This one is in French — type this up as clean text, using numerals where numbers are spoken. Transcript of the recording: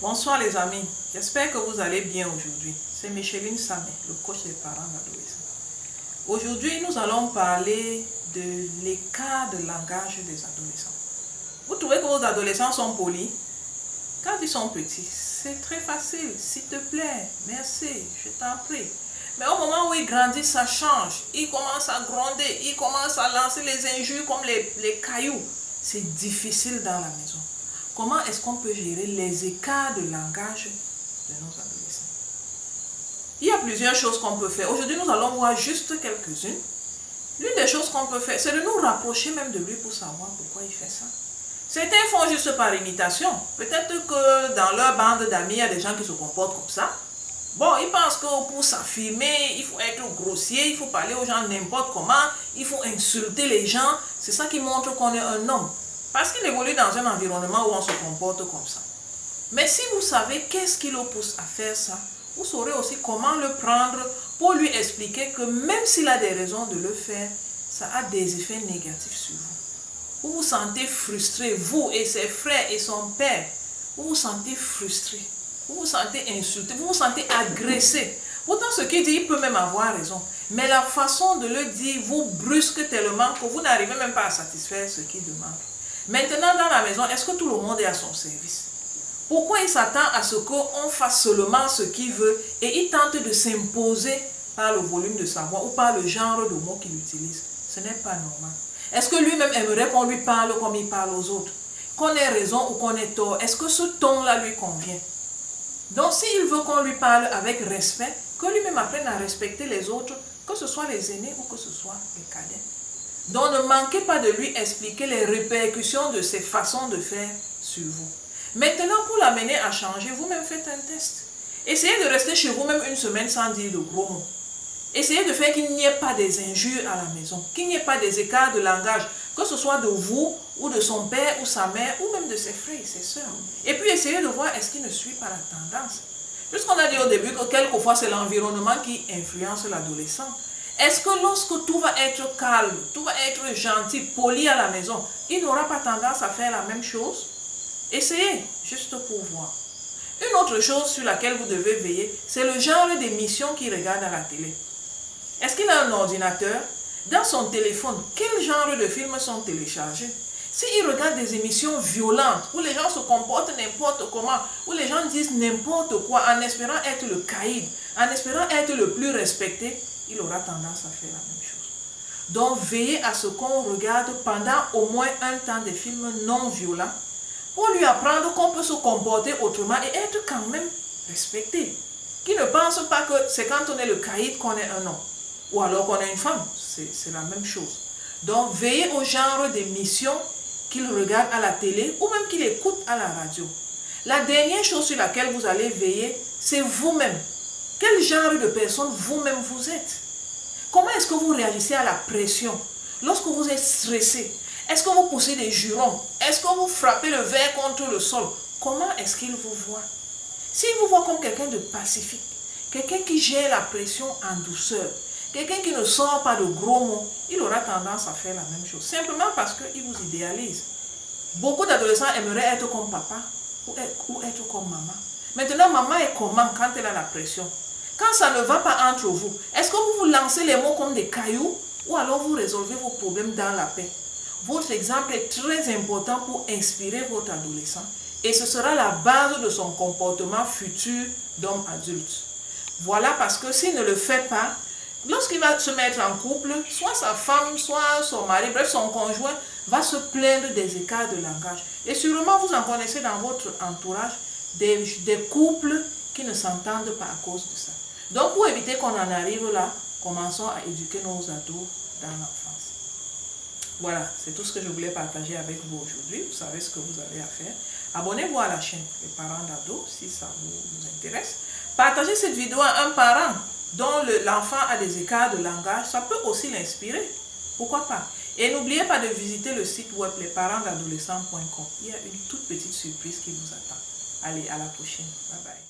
Bonsoir les amis, j'espère que vous allez bien aujourd'hui. C'est Micheline Samé, le coach des parents d'adolescents. Aujourd'hui, nous allons parler de l'écart de langage des adolescents. Vous trouvez que vos adolescents sont polis? Quand ils sont petits, c'est très facile. S'il te plaît, merci, je t'en prie. Mais au moment où ils grandissent, ça change. Ils commencent à gronder, ils commencent à lancer les injures comme les cailloux. C'est difficile dans la maison. Comment est-ce qu'on peut gérer les écarts de langage de nos adolescents? Il y a plusieurs choses qu'on peut faire. Aujourd'hui, nous allons voir juste quelques-unes. L'une des choses qu'on peut faire, c'est de nous rapprocher même de lui pour savoir pourquoi il fait ça. Certains font juste par imitation. Peut-être que dans leur bande d'amis, il y a des gens qui se comportent comme ça. Bon, ils pensent que pour s'affirmer, il faut être grossier, il faut parler aux gens n'importe comment, il faut insulter les gens. C'est ça qui montre qu'on est un homme. Parce qu'il évolue dans un environnement où on se comporte comme ça. Mais si vous savez qu'est-ce qui le pousse à faire ça, vous saurez aussi comment le prendre pour lui expliquer que même s'il a des raisons de le faire, ça a des effets négatifs sur vous. Vous vous sentez frustré, vous et ses frères et son père. Vous vous sentez frustré, vous vous sentez insulté, vous vous sentez agressé. Pourtant, ce qu'il dit, il peut même avoir raison. Mais la façon de le dire vous brusque tellement que vous n'arrivez même pas à satisfaire ce qu'il demande. Maintenant, dans la maison, est-ce que tout le monde est à son service? Pourquoi il s'attend à ce qu'on fasse seulement ce qu'il veut et il tente de s'imposer par le volume de sa voix ou par le genre de mots qu'il utilise? Ce n'est pas normal. Est-ce que lui-même aimerait qu'on lui parle comme il parle aux autres? Qu'on ait raison ou qu'on ait tort? Est-ce que ce ton-là lui convient? Donc, s'il veut qu'on lui parle avec respect, que lui-même apprenne à respecter les autres, que ce soit les aînés ou que ce soit les cadets. Donc, ne manquez pas de lui expliquer les répercussions de ses façons de faire sur vous. Maintenant, pour l'amener à changer, vous-même faites un test. Essayez de rester chez vous-même une semaine sans dire de gros mots. Essayez de faire qu'il n'y ait pas des injures à la maison, qu'il n'y ait pas des écarts de langage, que ce soit de vous, ou de son père, ou sa mère, ou même de ses frères et ses sœurs. Et puis essayez de voir est-ce qu'il ne suit pas la tendance. Puisqu'on a dit au début que quelquefois c'est l'environnement qui influence l'adolescent. Est-ce que lorsque tout va être calme, tout va être gentil, poli à la maison, il n'aura pas tendance à faire la même chose? Essayez, juste pour voir. Une autre chose sur laquelle vous devez veiller, c'est le genre d'émission qu'il regarde à la télé. Est-ce qu'il a un ordinateur? Dans son téléphone, quel genre de films sont téléchargés? S'il regarde des émissions violentes, où les gens se comportent n'importe comment, où les gens disent n'importe quoi, en espérant être le caïd, en espérant être le plus respecté, il aura tendance à faire la même chose. Donc, veillez à ce qu'on regarde pendant au moins un temps des films non violents, pour lui apprendre qu'on peut se comporter autrement et être quand même respecté. Qui ne pense pas que c'est quand on est le caïd qu'on est un homme. Ou alors qu'on est une femme, c'est la même chose. Donc, veillez au genre d'émissions qu'il regarde à la télé ou même qu'il écoute à la radio. La dernière chose sur laquelle vous allez veiller, c'est vous-même. Quel genre de personne vous-même vous êtes? Comment est-ce que vous réagissez à la pression? Lorsque vous êtes stressé, est-ce que vous poussez des jurons? Est-ce que vous frappez le verre contre le sol? Comment est-ce qu'il vous voit? S'il vous voit comme quelqu'un de pacifique, quelqu'un qui gère la pression en douceur, quelqu'un qui ne sort pas de gros mots, il aura tendance à faire la même chose. Simplement parce qu'il vous idéalise. Beaucoup d'adolescents aimeraient être comme papa ou être comme maman. Maintenant, maman est comment quand elle a la pression? Quand ça ne va pas entre vous, est-ce que vous vous lancez les mots comme des cailloux ou alors vous résolvez vos problèmes dans la paix? Votre exemple est très important pour inspirer votre adolescent et ce sera la base de son comportement futur d'homme adulte. Voilà parce que s'il ne le fait pas, lorsqu'il va se mettre en couple, soit sa femme, soit son mari, bref son conjoint, va se plaindre des écarts de langage. Et sûrement vous en connaissez dans votre entourage des couples qui ne s'entendent pas à cause de ça. Donc pour éviter qu'on en arrive là, commençons à éduquer nos ados dans l'enfance. Voilà, c'est tout ce que je voulais partager avec vous aujourd'hui. Vous savez ce que vous avez à faire. Abonnez-vous à la chaîne Les Parents d'Ados si ça vous intéresse. Partagez cette vidéo à un parent dont l'enfant a des écarts de langage. Ça peut aussi l'inspirer. Pourquoi pas? Et n'oubliez pas de visiter le site web lesparentsdadolescents.com. Il y a une toute petite surprise qui vous attend. Allez, à la prochaine. Bye bye.